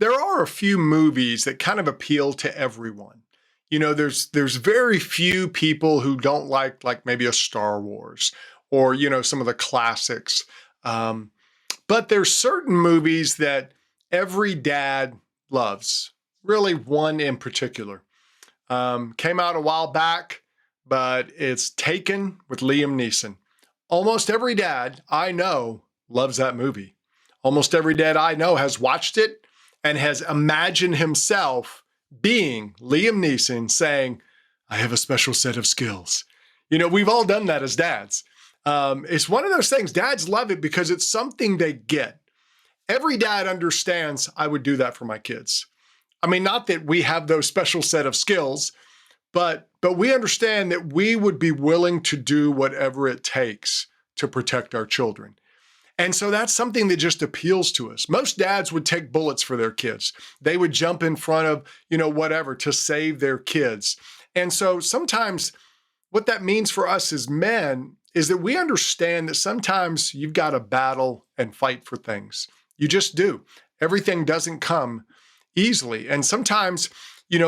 There are a few movies that kind of appeal to everyone. There's very few people who don't like maybe a Star Wars or some of the classics. Um, but there's certain movies that every dad loves. Really, one in particular came out a while back, but it's Taken with Liam Neeson. Almost every dad I know loves that movie. Almost every dad I know has watched it and has imagined himself being Liam Neeson saying, I have a special set of skills. We've all done that as dads. It's one of those things, dads love it because it's something they get. Every dad understands I would do that for my kids. I mean, not that we have those special set of skills, but we understand that we would be willing to do whatever it takes to protect our children. And so that's something that just appeals to us. Most dads would take bullets for their kids. They would jump in front of, whatever to save their kids. And so sometimes what that means for us as men is that we understand that sometimes you've got to battle and fight for things. You just do. Everything doesn't come easily. And sometimes,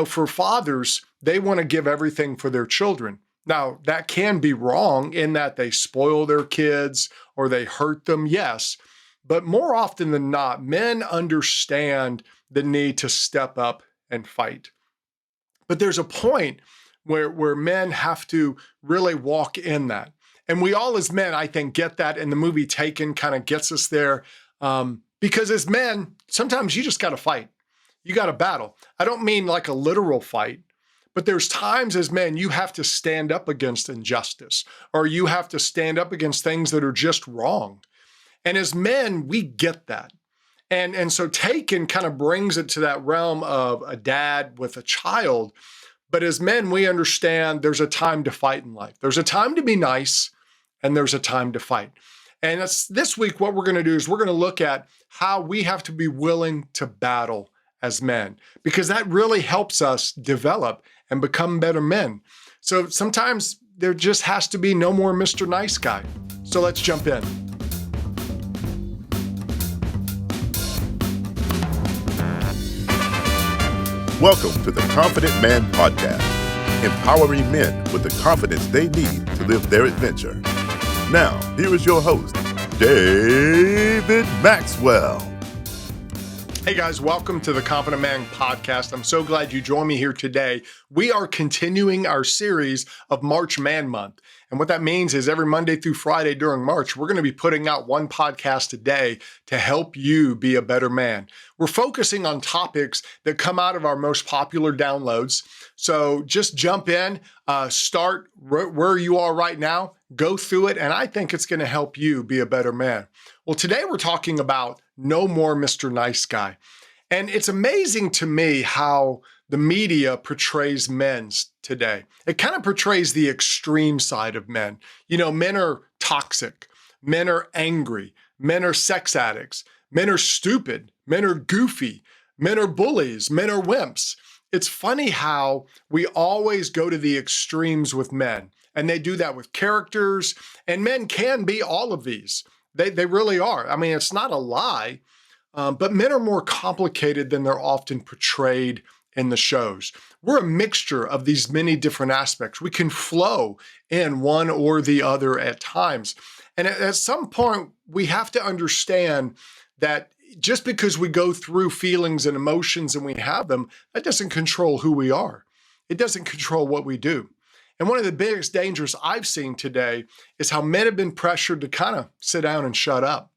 for fathers, they want to give everything for their children. Now, that can be wrong in that they spoil their kids or they hurt them, yes. But more often than not, men understand the need to step up and fight. But there's a point where men have to really walk in that. And we all as men, I think, get that, and the movie Taken kind of gets us there. Because as men, sometimes you just got to fight. You got to battle. I don't mean like a literal fight, but there's times as men, you have to stand up against injustice, or you have to stand up against things that are just wrong. And as men, we get that. And so Taken kind of brings it to that realm of a dad with a child. But as men, we understand there's a time to fight in life. There's a time to be nice, and there's a time to fight. And this week, what we're going to do is we're going to look at how we have to be willing to battle as men, because that really helps us develop and become better men. So sometimes there just has to be no more Mr. Nice Guy. So let's jump in. Welcome to the Confident Man Podcast, empowering men with the confidence they need to live their adventure. Now, here is your host, David Maxwell. Hey guys, welcome to the Confident Man Podcast. I'm so glad you joined me here today. We are continuing our series of March Man Month. And what that means is every Monday through Friday during March, we're going to be putting out one podcast a day to help you be a better man. We're focusing on topics that come out of our most popular downloads. So just jump in, start where you are right now, go through it, and I think it's going to help you be a better man. Well, today we're talking about no more Mr. Nice Guy. And it's amazing to me how the media portrays men today. It kind of portrays the extreme side of men. Men are toxic, men are angry, men are sex addicts, men are stupid, men are goofy, men are bullies, men are wimps. It's funny how we always go to the extremes with men, and they do that with characters, and men can be all of these. They really are. I mean, it's not a lie, but men are more complicated than they're often portrayed in the shows. We're a mixture of these many different aspects. We can flow in one or the other at times. And at some point, we have to understand that just because we go through feelings and emotions and we have them, that doesn't control who we are. It doesn't control what we do. And one of the biggest dangers I've seen today is how men have been pressured to kind of sit down and shut up.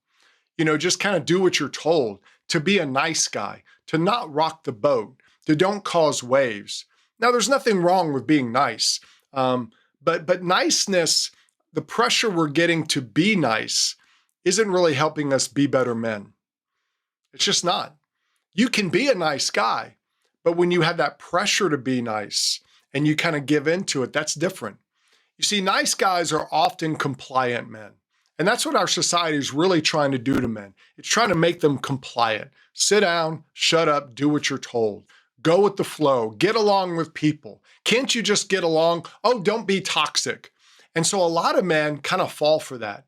Just kind of do what you're told, to be a nice guy, to not rock the boat, to don't cause waves. Now, there's nothing wrong with being nice, but niceness, the pressure we're getting to be nice isn't really helping us be better men. It's just not. You can be a nice guy, but when you have that pressure to be nice and you kind of give into it, that's different. You see, nice guys are often compliant men. And that's what our society is really trying to do to men. It's trying to make them compliant. Sit down, shut up, do what you're told. Go with the flow, get along with people. Can't you just get along? Oh, don't be toxic. And so a lot of men kind of fall for that.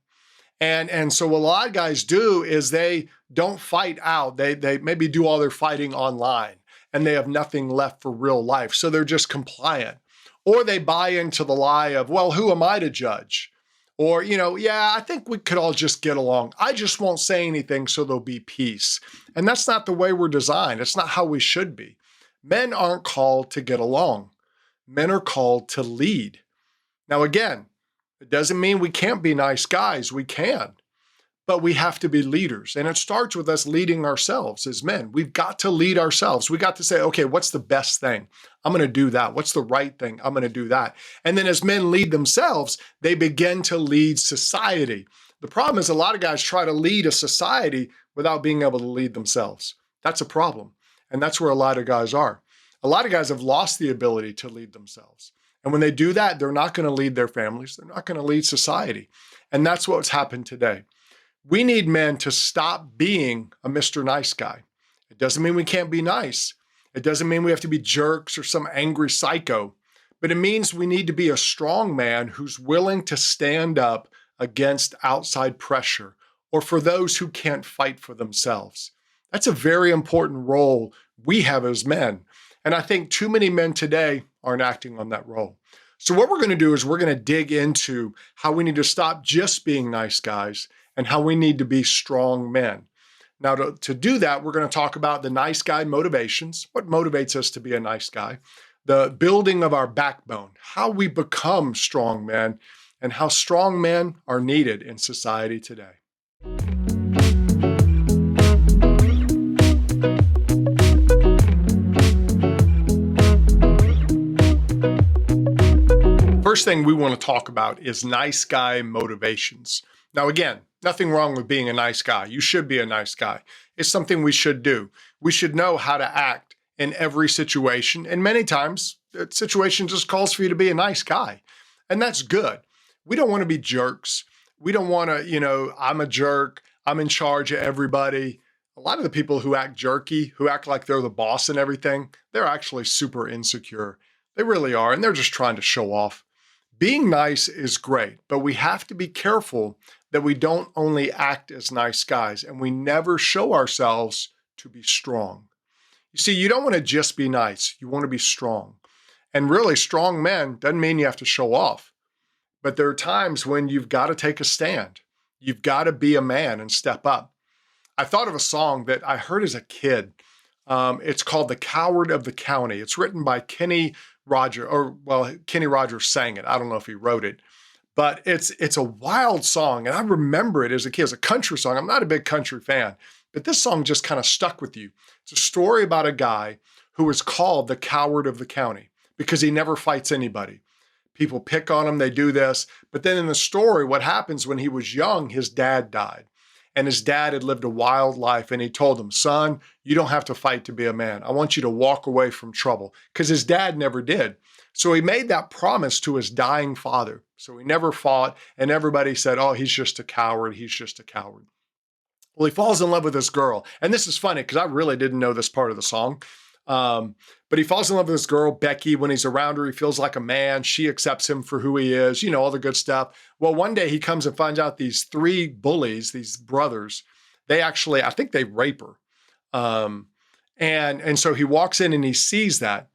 And so what a lot of guys do is they don't fight out. They maybe do all their fighting online and they have nothing left for real life. So they're just compliant. Or they buy into the lie of, well, who am I to judge? Or, yeah, I think we could all just get along. I just won't say anything so there'll be peace. And that's not the way we're designed. It's not how we should be. Men aren't called to get along. Men are called to lead. Now, again, it doesn't mean we can't be nice guys. We can. But we have to be leaders. And it starts with us leading ourselves as men. We've got to lead ourselves. We got to say, okay, what's the best thing? I'm going to do that. What's the right thing? I'm going to do that. And then as men lead themselves, they begin to lead society. The problem is a lot of guys try to lead a society without being able to lead themselves. That's a problem. And that's where a lot of guys are. A lot of guys have lost the ability to lead themselves. And when they do that, they're not going to lead their families. They're not going to lead society. And that's what's happened today. We need men to stop being a Mr. Nice Guy. It doesn't mean we can't be nice. It doesn't mean we have to be jerks or some angry psycho, but it means we need to be a strong man who's willing to stand up against outside pressure or for those who can't fight for themselves. That's a very important role we have as men. And I think too many men today aren't acting on that role. So what we're going to do is we're going to dig into how we need to stop just being nice guys and how we need to be strong men. Now, to do that, we're going to talk about the nice guy motivations, what motivates us to be a nice guy, the building of our backbone, how we become strong men, and how strong men are needed in society today. First thing we want to talk about is nice guy motivations. Now, again, nothing wrong with being a nice guy. You should be a nice guy. It's something we should do. We should know how to act in every situation. And many times, that situation just calls for you to be a nice guy. And that's good. We don't want to be jerks. We don't want to, I'm a jerk. I'm in charge of everybody. A lot of the people who act jerky, who act like they're the boss and everything, they're actually super insecure. They really are. And they're just trying to show off. Being nice is great, but we have to be careful that we don't only act as nice guys and we never show ourselves to be strong. You see, you don't want to just be nice. You want to be strong. And really, strong men doesn't mean you have to show off. But there are times when you've got to take a stand. You've got to be a man and step up. I thought of a song that I heard as a kid. It's called The Coward of the County. It's written by Kenny Rogers sang it. I don't know if he wrote it. But it's a wild song, and I remember it as a kid. It's a country song. I'm not a big country fan, but this song just kind of stuck with you. It's a story about a guy who is called the coward of the county because he never fights anybody. People pick on him, they do this. But then in the story, what happens when he was young, his dad died. And his dad had lived a wild life, and he told him, son, you don't have to fight to be a man. I want you to walk away from trouble, because his dad never did. So he made that promise to his dying father. So he never fought, and everybody said, oh, he's just a coward. He's just a coward. Well, he falls in love with this girl. And this is funny because I really didn't know this part of the song. But he falls in love with this girl, Becky. When he's around her, he feels like a man. She accepts him for who he is, all the good stuff. Well, one day he comes and finds out these three bullies, these brothers, I think they rape her. And so he walks in and he sees that.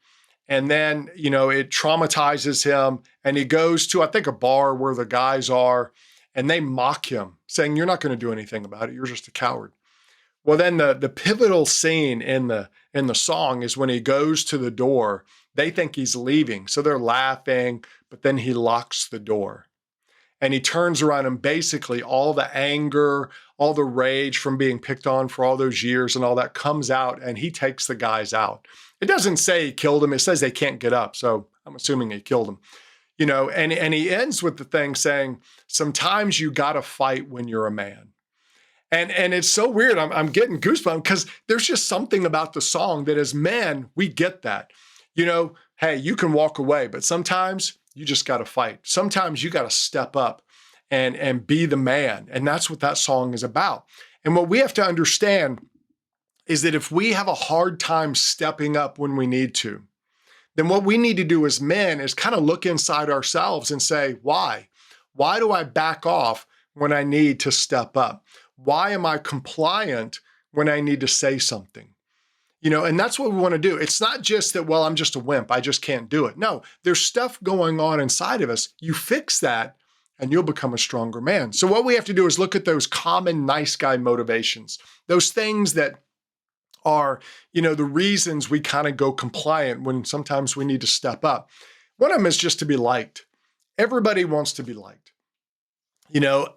And then, it traumatizes him. And he goes to, I think, a bar where the guys are, and they mock him, saying, you're not going to do anything about it. You're just a coward. Well, then the pivotal scene in the song is when he goes to the door. They think he's leaving, so they're laughing, but then he locks the door. And he turns around, and basically all the anger, all the rage from being picked on for all those years and all that comes out, and he takes the guys out. It doesn't say he killed them. It says they can't get up, so I'm assuming he killed them. And he ends with the thing saying, sometimes you got to fight when you're a man. And it's so weird. I'm getting goosebumps because there's just something about the song that as men, we get that. Hey, you can walk away, but sometimes you just got to fight. Sometimes you got to step up and be the man. And that's what that song is about. And what we have to understand is that if we have a hard time stepping up when we need to, then what we need to do as men is kind of look inside ourselves and say, why? Why do I back off when I need to step up? Why am I compliant when I need to say something? And that's what we want to do. It's not just that, well, I'm just a wimp, I just can't do it. No, there's stuff going on inside of us. You fix that and you'll become a stronger man. So what we have to do is look at those common nice guy motivations, those things that are, the reasons we kind of go compliant when sometimes we need to step up. One of them is just to be liked. Everybody wants to be liked.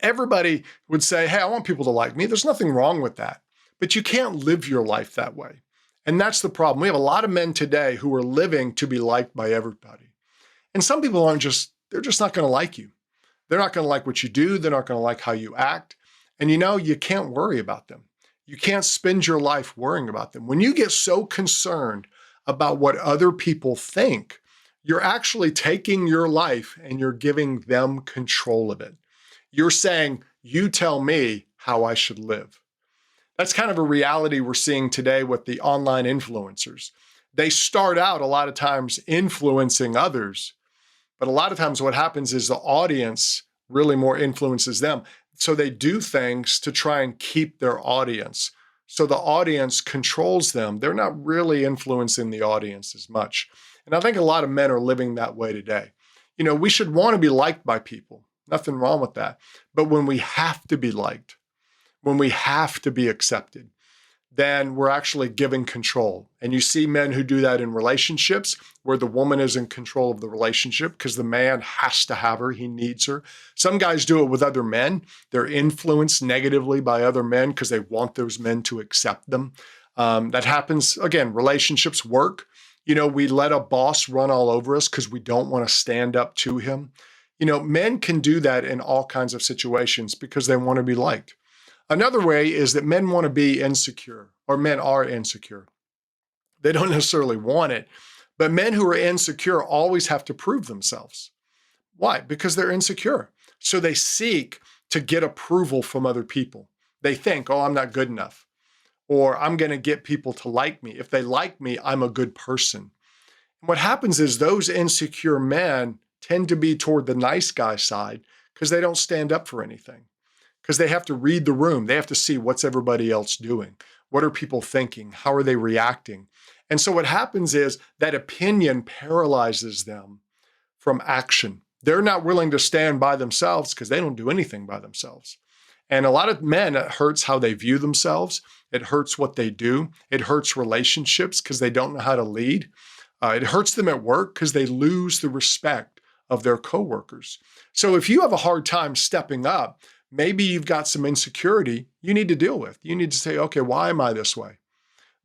Everybody would say, hey, I want people to like me. There's nothing wrong with that, but you can't live your life that way. And that's the problem. We have a lot of men today who are living to be liked by everybody. And some people they're just not going to like you. They're not going to like what you do. They're not going to like how you act. And you can't worry about them. You can't spend your life worrying about them. When you get so concerned about what other people think, you're actually taking your life and you're giving them control of it. You're saying, you tell me how I should live. That's kind of a reality we're seeing today with the online influencers. They start out a lot of times influencing others, but a lot of times what happens is the audience really more influences them. So they do things to try and keep their audience. So the audience controls them. They're not really influencing the audience as much. And I think a lot of men are living that way today. We should want to be liked by people. Nothing wrong with that. But when we have to be liked, when we have to be accepted, then we're actually giving control. And you see men who do that in relationships where the woman is in control of the relationship because the man has to have her, he needs her. Some guys do it with other men. They're influenced negatively by other men because they want those men to accept them. That happens, again, relationships work. We let a boss run all over us because we don't want to stand up to him. Men can do that in all kinds of situations because they want to be liked. Another way is that men want to be insecure, or men are insecure. They don't necessarily want it, but men who are insecure always have to prove themselves. Why? Because they're insecure. So they seek to get approval from other people. They think, oh, I'm not good enough, or I'm going to get people to like me. If they like me, I'm a good person. And what happens is those insecure men tend to be toward the nice guy side because they don't stand up for anything. Because they have to read the room. They have to see what's everybody else doing. What are people thinking? How are they reacting? And so what happens is that opinion paralyzes them from action. They're not willing to stand by themselves because they don't do anything by themselves. And a lot of men, it hurts how they view themselves. It hurts what they do. It hurts relationships because they don't know how to lead. It hurts them at work because they lose the respect of their coworkers. So if you have a hard time stepping up, maybe you've got some insecurity you need to deal with. You need to say, okay, why am I this way?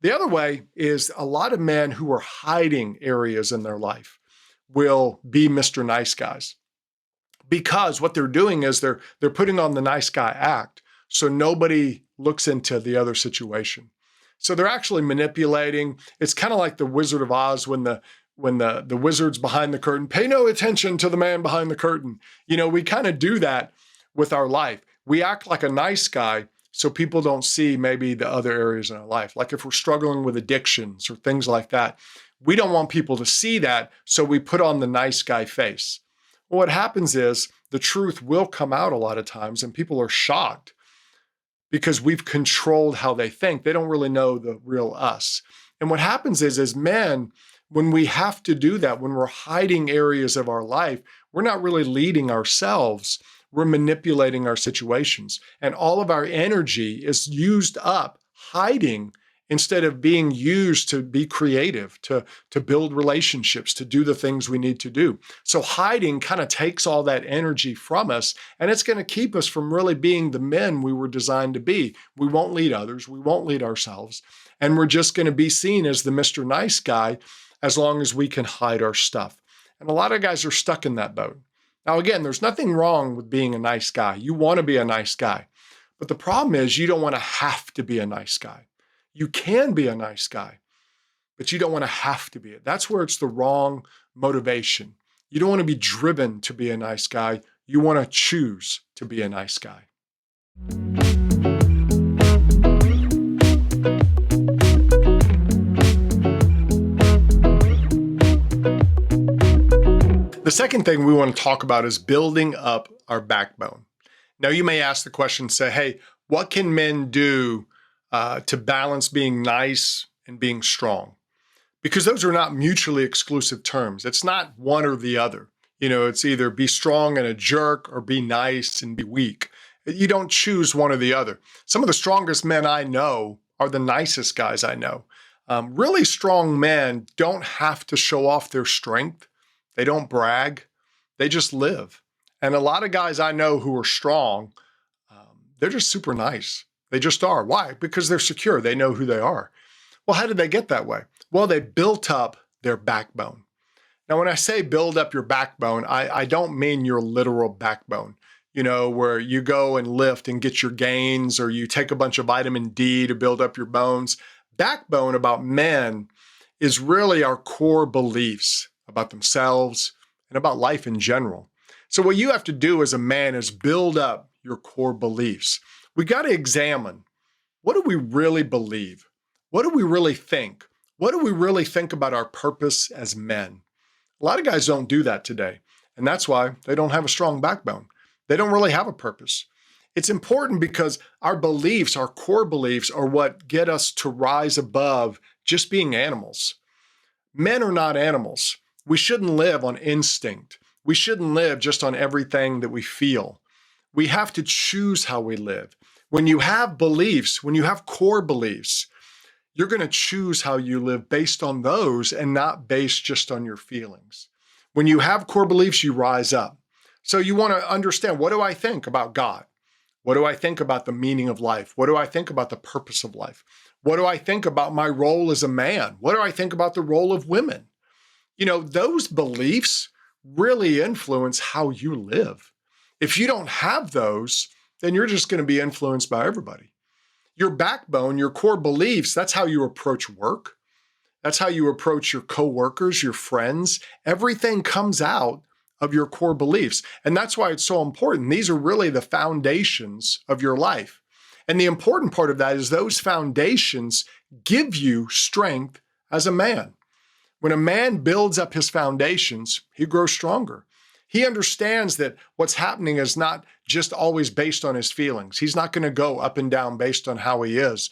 The other way is a lot of men who are hiding areas in their life will be Mr. Nice Guys. Because what they're doing is they're putting on the nice guy act so nobody looks into the other situation. So they're actually manipulating. It's kind of like the Wizard of Oz when the wizard's behind the curtain, pay no attention to the man behind the curtain. We kind of do that with our life. We act like a nice guy so people don't see maybe the other areas in our life. Like if we're struggling with addictions or things like that, we don't want people to see that, so we put on the nice guy face. Well, what happens is the truth will come out a lot of times and people are shocked because we've controlled how they think. They don't really know the real us. And what happens is as men, when we have to do that, when we're hiding areas of our life, we're not really leading ourselves. We're manipulating our situations. And all of our energy is used up hiding instead of being used to be creative, to build relationships, to do the things we need to do. So hiding kind of takes all that energy from us, and it's going to keep us from really being the men we were designed to be. We won't lead others. We won't lead ourselves. And we're just going to be seen as the Mr. Nice Guy as long as we can hide our stuff. And a lot of guys are stuck in that boat. Now, again, there's nothing wrong with being a nice guy. You want to be a nice guy. But the problem is you don't want to have to be a nice guy. You can be a nice guy, but you don't want to have to be it. That's where it's the wrong motivation. You don't want to be driven to be a nice guy. You want to choose to be a nice guy. The second thing we want to talk about is building up our backbone. Now, you may ask the question, say, hey, what can men do to balance being nice and being strong? Because those are not mutually exclusive terms. It's not one or the other. It's either be strong and a jerk or be nice and be weak. You don't choose one or the other. Some of the strongest men I know are the nicest guys I know. Really strong men don't have to show off their strength. They don't brag. They just live. And a lot of guys I know who are strong, they're just super nice. They just are. Why? Because they're secure. They know who they are. Well, how did they get that way? Well, they built up their backbone. Now, when I say build up your backbone, I don't mean your literal backbone, where you go and lift and get your gains, or you take a bunch of vitamin D to build up your bones. Backbone about men is really our core beliefs about themselves and about life in general. So what you have to do as a man is build up your core beliefs. We got to examine, what do we really believe? What do we really think? What do we really think about our purpose as men? A lot of guys don't do that today, and that's why they don't have a strong backbone. They don't really have a purpose. It's important because our beliefs, our core beliefs, are what get us to rise above just being animals. Men are not animals. We shouldn't live on instinct. We shouldn't live just on everything that we feel. We have to choose how we live. When you have beliefs, when you have core beliefs, you're going to choose how you live based on those and not based just on your feelings. When you have core beliefs, you rise up. So you want to understand, what do I think about God? What do I think about the meaning of life? What do I think about the purpose of life? What do I think about my role as a man? What do I think about the role of women? Those beliefs really influence how you live. If you don't have those, then you're just going to be influenced by everybody. Your backbone, your core beliefs, that's how you approach work. That's how you approach your coworkers, your friends. Everything comes out of your core beliefs. And that's why it's so important. These are really the foundations of your life. And the important part of that is those foundations give you strength as a man. When a man builds up his foundations, he grows stronger. He understands that what's happening is not just always based on his feelings. He's not going to go up and down based on how he is.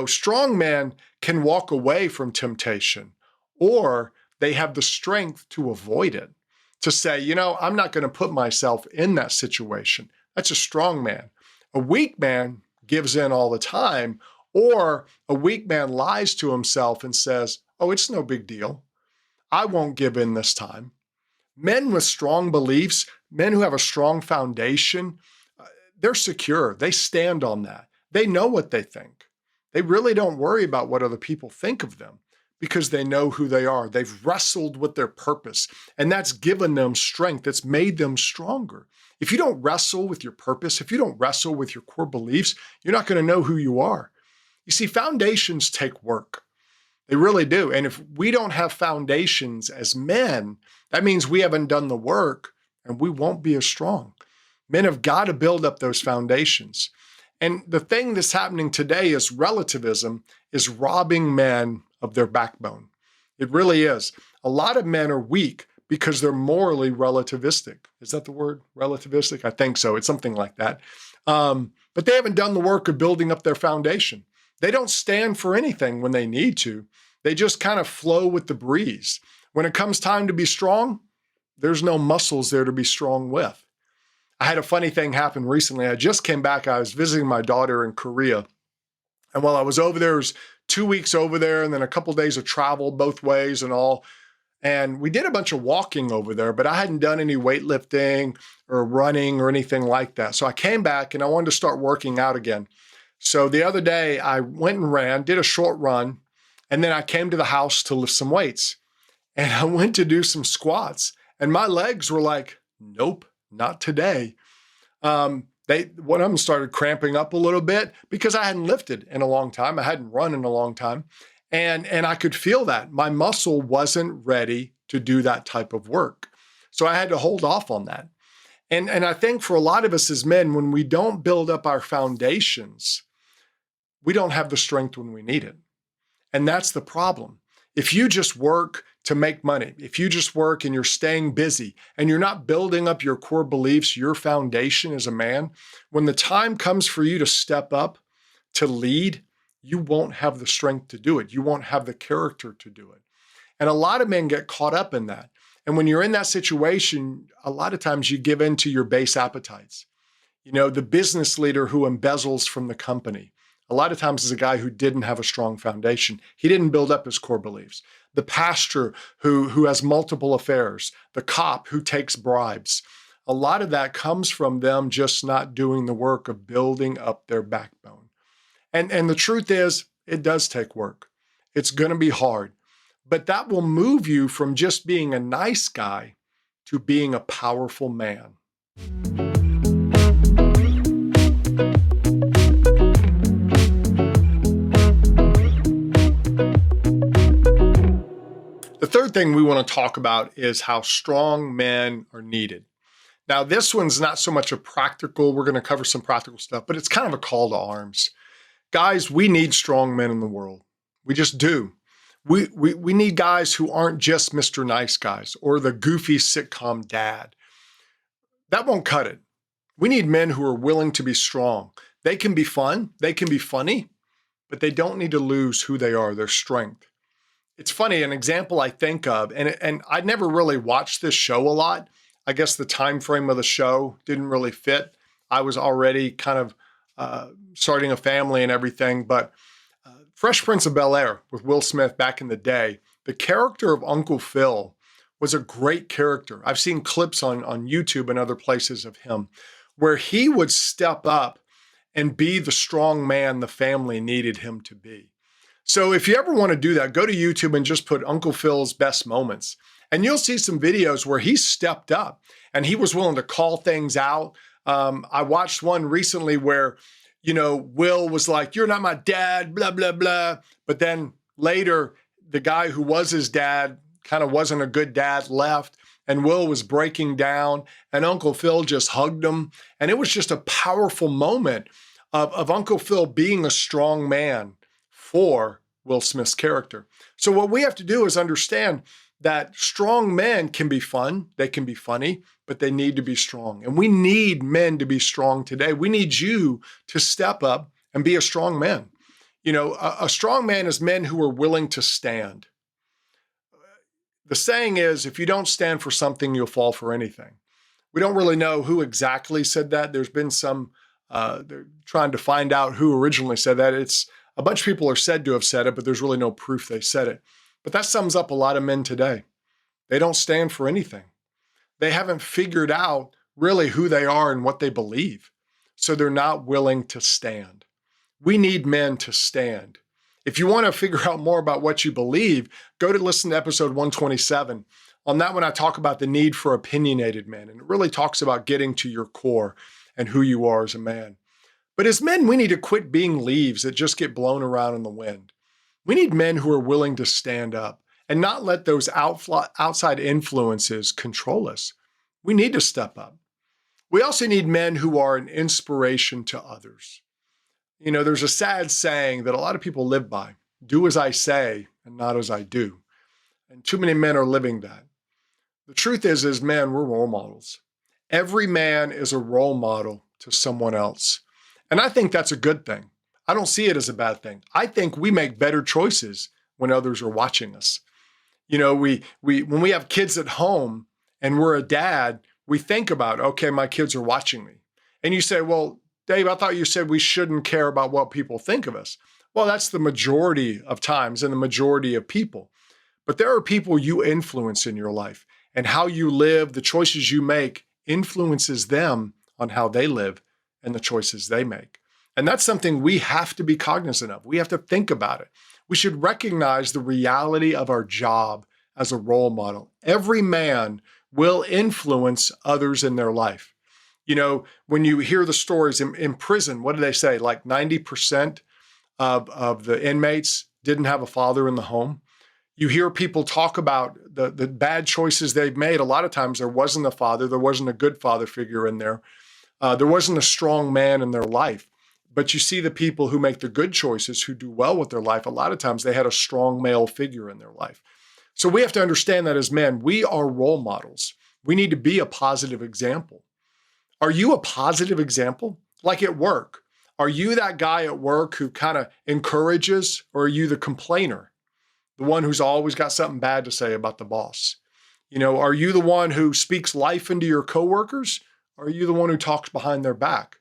Strong men can walk away from temptation, or they have the strength to avoid it, to say, I'm not going to put myself in that situation. That's a strong man. A weak man gives in all the time, or a weak man lies to himself and says, oh, it's no big deal. I won't give in this time. Men with strong beliefs, men who have a strong foundation, they're secure. They stand on that. They know what they think. They really don't worry about what other people think of them because they know who they are. They've wrestled with their purpose, and that's given them strength. It's made them stronger. If you don't wrestle with your purpose, if you don't wrestle with your core beliefs, you're not going to know who you are. You see, foundations take work. They really do. And if we don't have foundations as men, that means we haven't done the work and we won't be as strong. Men have got to build up those foundations. And the thing that's happening today is relativism is robbing men of their backbone. It really is. A lot of men are weak because they're morally relativistic. Is that the word? Relativistic? I think so. It's something like that. But they haven't done the work of building up their foundation. They don't stand for anything when they need to. They just kind of flow with the breeze. When it comes time to be strong, there's no muscles there to be strong with. I had a funny thing happen recently. I just came back. I was visiting my daughter in Korea. And while I was over there, it was 2 weeks over there and then a couple of days of travel both ways and all. And we did a bunch of walking over there, but I hadn't done any weightlifting or running or anything like that. So I came back and I wanted to start working out again. So the other day I went and ran, did a short run, and then I came to the house to lift some weights. And I went to do some squats and my legs were like, nope, not today. One of them started cramping up a little bit because I hadn't lifted in a long time. I hadn't run in a long time. And I could feel that. My muscle wasn't ready to do that type of work. So I had to hold off on that. And I think for a lot of us as men, when we don't build up our foundations, we don't have the strength when we need it. And that's the problem. If you just work to make money, if you just work and you're staying busy and you're not building up your core beliefs, your foundation as a man, when the time comes for you to step up, to lead, you won't have the strength to do it. You won't have the character to do it. And a lot of men get caught up in that. And when you're in that situation, a lot of times you give in to your base appetites. The business leader who embezzles from the company, a lot of times is a guy who didn't have a strong foundation. He didn't build up his core beliefs. The pastor who has multiple affairs, the cop who takes bribes. A lot of that comes from them just not doing the work of building up their backbone. And the truth is, it does take work. It's going to be hard. But that will move you from just being a nice guy to being a powerful man. The third thing we want to talk about is how strong men are needed. Now, this one's not so much a practical, we're going to cover some practical stuff, but it's kind of a call to arms. Guys, we need strong men in the world. We just do. We need guys who aren't just Mr. Nice Guys or the goofy sitcom dad. That won't cut it. We need men who are willing to be strong. They can be fun, they can be funny, but they don't need to lose who they are, their strength. It's funny, an example I think of, and I never really watched this show a lot. I guess the time frame of the show didn't really fit. I was already kind of starting a family and everything, but Fresh Prince of Bel-Air with Will Smith back in the day, the character of Uncle Phil was a great character. I've seen clips on YouTube and other places of him where he would step up and be the strong man the family needed him to be. So if you ever want to do that, go to YouTube and just put Uncle Phil's best moments. And you'll see some videos where he stepped up and he was willing to call things out. I watched one recently where Will was like, "You're not my dad, blah, blah, blah." But then later, the guy who was his dad kind of wasn't a good dad, left, and Will was breaking down, and Uncle Phil just hugged him. And it was just a powerful moment of Uncle Phil being a strong man for Will Smith's character. So what we have to do is understand that strong men can be fun, they can be funny, but they need to be strong. And we need men to be strong today. We need you to step up and be a strong man. A strong man is men who are willing to stand. The saying is, if you don't stand for something, you'll fall for anything. We don't really know who exactly said that. There's been some, they're trying to find out who originally said that. It's a bunch of people are said to have said it, but there's really no proof they said it. But that sums up a lot of men today. They don't stand for anything. They haven't figured out really who they are and what they believe. So they're not willing to stand. We need men to stand. If you want to figure out more about what you believe, go to listen to episode 127. On that one, I talk about the need for opinionated men. And it really talks about getting to your core and who you are as a man. But as men, we need to quit being leaves that just get blown around in the wind. We need men who are willing to stand up and not let those outside influences control us. We need to step up. We also need men who are an inspiration to others. There's a sad saying that a lot of people live by: do as I say and not as I do. And too many men are living that. The truth is, as men, we're role models. Every man is a role model to someone else. And I think that's a good thing. I don't see it as a bad thing. I think we make better choices when others are watching us. When we have kids at home and we're a dad, we think about, okay, my kids are watching me. And you say, well, Dave, I thought you said we shouldn't care about what people think of us. Well, that's the majority of times and the majority of people. But there are people you influence in your life, and how you live, the choices you make influences them on how they live and the choices they make. And that's something we have to be cognizant of. We have to think about it. We should recognize the reality of our job as a role model. Every man will influence others in their life. When you hear the stories in prison, what do they say? Like 90% of the inmates didn't have a father in the home. You hear people talk about the bad choices they've made. A lot of times there wasn't a father, there wasn't a good father figure in there. There wasn't a strong man in their life. But you see the people who make the good choices, who do well with their life, a lot of times they had a strong male figure in their life. So we have to understand that as men, we are role models. We need to be a positive example. Are you a positive example? Like at work, are you that guy at work who kind of encourages, or are you the complainer, the one who's always got something bad to say about the boss? Are you the one who speaks life into your coworkers? Or are you the one who talks behind their back?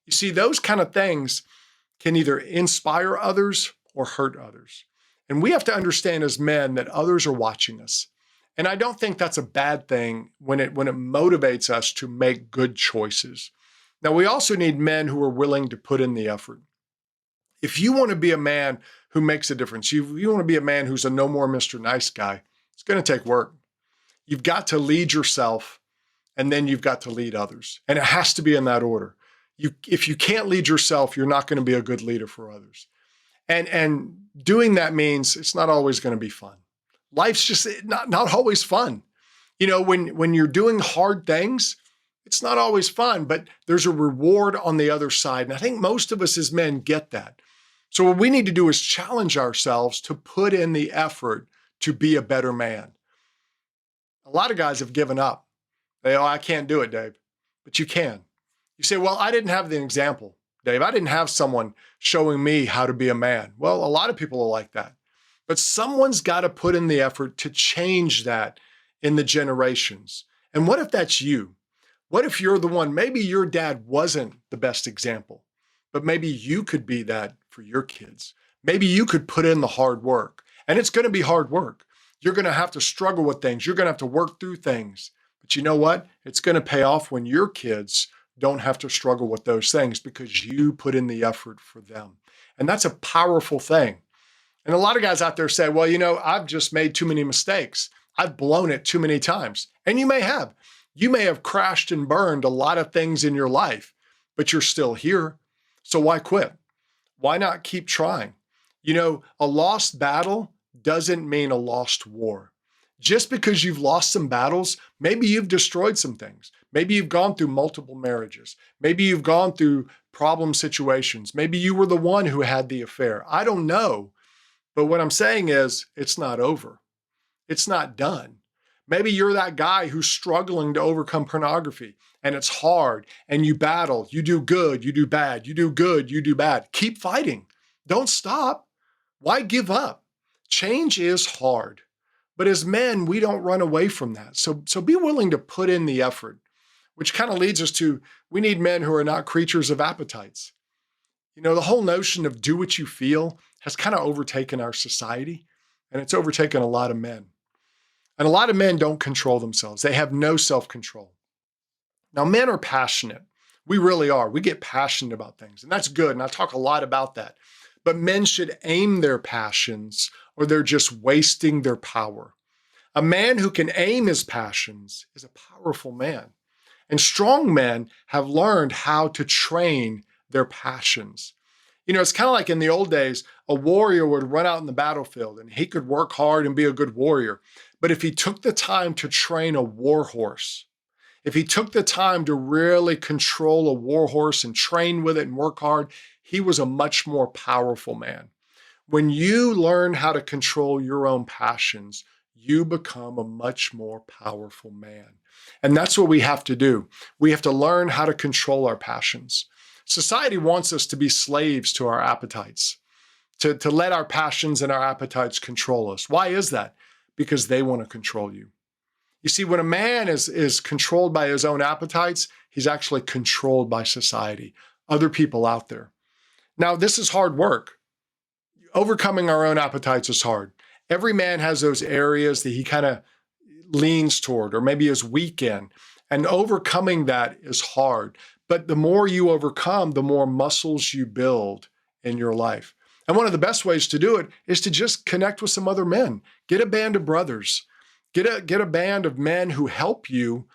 You see, those kind of things can either inspire others or hurt others. And we have to understand as men that others are watching us. And I don't think that's a bad thing when it motivates us to make good choices. Now, we also need men who are willing to put in the effort. If you want to be a man who makes a difference, you want to be a man who's a no more Mr. Nice guy, it's going to take work. You've got to lead yourself, and then you've got to lead others. And it has to be in that order. If you can't lead yourself, you're not going to be a good leader for others. And doing that means it's not always going to be fun. Life's just not always fun. When you're doing hard things, it's not always fun, but there's a reward on the other side. And I think most of us as men get that. So what we need to do is challenge ourselves to put in the effort to be a better man. A lot of guys have given up. I can't do it, Dave. But you can. You say, well, I didn't have the example, Dave. I didn't have someone showing me how to be a man. Well, a lot of people are like that. But someone's got to put in the effort to change that in the generations. And what if that's you? What if you're the one? Maybe your dad wasn't the best example, but maybe you could be that for your kids. Maybe you could put in the hard work. And it's going to be hard work. You're going to have to struggle with things. You're going to have to work through things. But you know what? It's going to pay off when your kids don't have to struggle with those things because you put in the effort for them. And that's a powerful thing. And a lot of guys out there say, well, I've just made too many mistakes. I've blown it too many times. And you may have. You may have crashed and burned a lot of things in your life, but you're still here. So why quit? Why not keep trying? A lost battle doesn't mean a lost war. Just because you've lost some battles, maybe you've destroyed some things. Maybe you've gone through multiple marriages. Maybe you've gone through problem situations. Maybe you were the one who had the affair. I don't know. But what I'm saying is it's not over. It's not done. Maybe you're that guy who's struggling to overcome pornography and it's hard and you battle. You do good, you do bad. You do good, you do bad. Keep fighting. Don't stop. Why give up? Change is hard. But as men, we don't run away from that. So be willing to put in the effort, which kind of leads us to, we need men who are not creatures of appetites. The whole notion of do what you feel has kind of overtaken our society, and it's overtaken a lot of men. And a lot of men don't control themselves. They have no self-control. Now, men are passionate. We really are. We get passionate about things, and that's good, and I talk a lot about that. But men should aim their passions, or they're just wasting their power. A man who can aim his passions is a powerful man. And strong men have learned how to train their passions. It's kind of like in the old days, a warrior would run out in the battlefield and he could work hard and be a good warrior. But if he took the time to train a war horse, if he took the time to really control a war horse and train with it and work hard, he was a much more powerful man. When you learn how to control your own passions, you become a much more powerful man. And that's what we have to do. We have to learn how to control our passions. Society wants us to be slaves to our appetites, to let our passions and our appetites control us. Why is that? Because they want to control you. You see, when a man is controlled by his own appetites, he's actually controlled by society, other people out there. Now, this is hard work. Overcoming our own appetites is hard. Every man has those areas that he kind of leans toward or maybe is weak in, and overcoming that is hard. But the more you overcome, the more muscles you build in your life. And one of the best ways to do it is to just connect with some other men. Get a band of brothers. Get a band of men who help you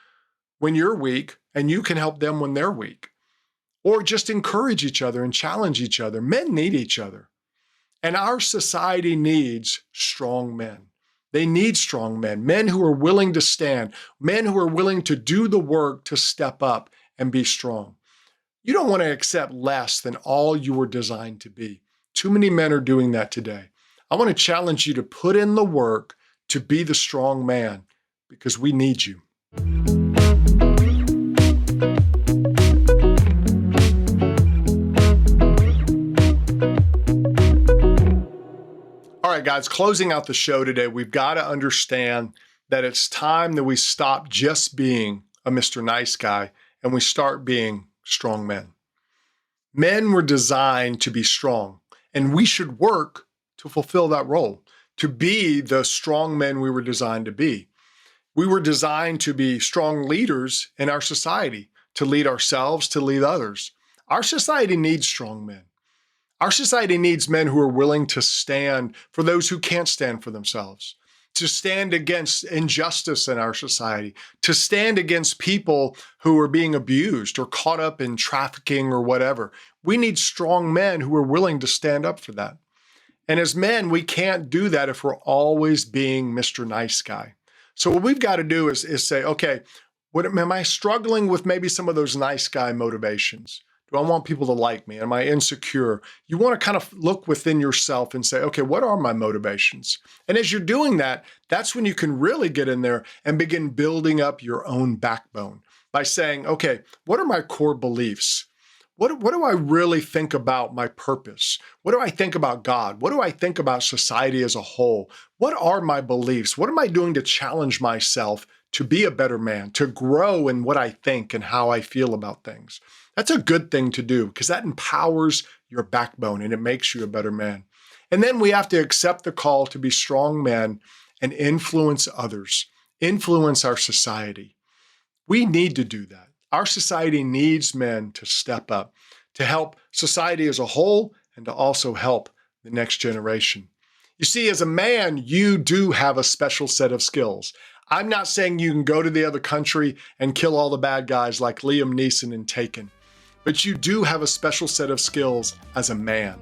when you're weak, and you can help them when they're weak. Or just encourage each other and challenge each other. Men need each other. And our society needs strong men. They need strong men, men who are willing to stand, men who are willing to do the work to step up and be strong. You don't want to accept less than all you were designed to be. Too many men are doing that today. I want to challenge you to put in the work to be the strong man, because we need you. All right, guys, closing out the show today, we've got to understand that it's time that we stop just being a Mr. Nice Guy and we start being strong men. Men were designed to be strong, and we should work to fulfill that role, to be the strong men we were designed to be. We were designed to be strong leaders in our society, to lead ourselves, to lead others. Our society needs strong men. Our society needs men who are willing to stand for those who can't stand for themselves, to stand against injustice in our society, to stand against people who are being abused or caught up in trafficking or whatever. We need strong men who are willing to stand up for that. And as men, we can't do that if we're always being Mr. Nice Guy. So what we've got to do is say, okay, am I struggling with maybe some of those nice guy motivations? Do I want people to like me? Am I insecure? You want to kind of look within yourself and say, okay, what are my motivations? And as you're doing that, that's when you can really get in there and begin building up your own backbone by saying, okay, what are my core beliefs? What do I really think about my purpose? What do I think about God? What do I think about society as a whole? What are my beliefs? What am I doing to challenge myself to be a better man, to grow in what I think and how I feel about things? That's a good thing to do because that empowers your backbone and it makes you a better man. And then we have to accept the call to be strong men and influence others, influence our society. We need to do that. Our society needs men to step up, to help society as a whole and to also help the next generation. You see, as a man, you do have a special set of skills. I'm not saying you can go to the other country and kill all the bad guys like Liam Neeson in Taken, but you do have a special set of skills as a man.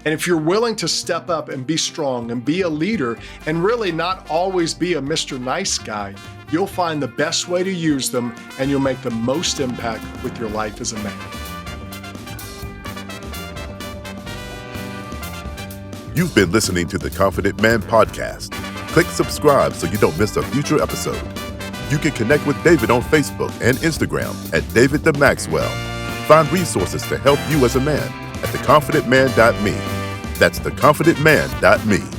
And if you're willing to step up and be strong and be a leader and really not always be a Mr. Nice Guy, you'll find the best way to use them and you'll make the most impact with your life as a man. You've been listening to the Confident Man Podcast. Click subscribe so you don't miss a future episode. You can connect with David on Facebook and Instagram at David the Maxwell. Find resources to help you as a man at theconfidentman.me. That's theconfidentman.me.